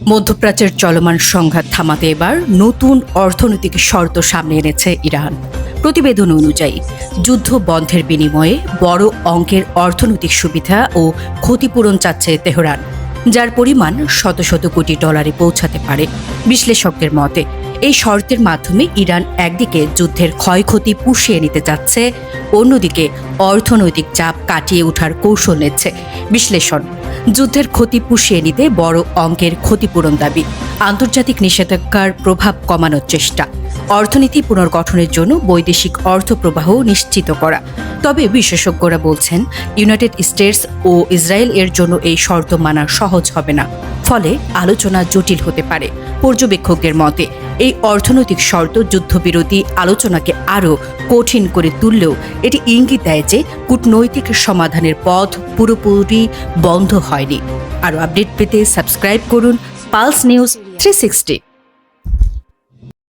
মধ্যপ্রাচ্যের চলমান সংঘাত থামাতে এবার নতুন অর্থনৈতিক শর্ত সামনে এনেছে ইরান। প্রতিবেদন অনুযায়ী যুদ্ধ বন্ধের বিনিময়ে বড় অঙ্কের অর্থনৈতিক সুবিধা ও ক্ষতিপূরণ চাচ্ছে তেহরান, যার পরিমাণ শত শত কোটি ডলারে পৌঁছাতে পারে। বিশ্লেষকদের মতে এই শর্তের মাধ্যমে ইরান একদিকে যুদ্ধের ক্ষয়ক্ষতি পুষিয়ে নিতে যাচ্ছে, অন্যদিকে অর্থনৈতিক চাপ কাটিয়ে ওঠার কৌশল নিচ্ছে। বিশ্লেষণ: যুদ্ধের ক্ষতি পুষিয়ে নিতে বড় অঙ্কের ক্ষতিপূরণ দাবি, আন্তর্জাতিক নিষেধাজ্ঞার প্রভাব কমানোর চেষ্টা, অর্থনীতি পুনর্গঠনের জন্য বৈদেশিক অর্থপ্রবাহ নিশ্চিত করা। তবে বিশেষজ্ঞরা বলছেন, ইউনাইটেড স্টেটস ও ইসরায়েল এর জন্য এই শর্ত মানা সহজ হবে না, ফলে আলোচনা জটিল হতে পারে। পর্যবেক্ষকদের মতে এই অর্থনৈতিক শর্ত যুদ্ধবিরোধী আলোচনাকে আরও কঠিন করে তুললেও এটি ইঙ্গিত দেয় যে কূটনৈতিক সমাধানের পথ পুরোপুরি বন্ধ হয়নি। আরও আপডেট পেতে সাবস্ক্রাইব করুন পালস নিউজ 360।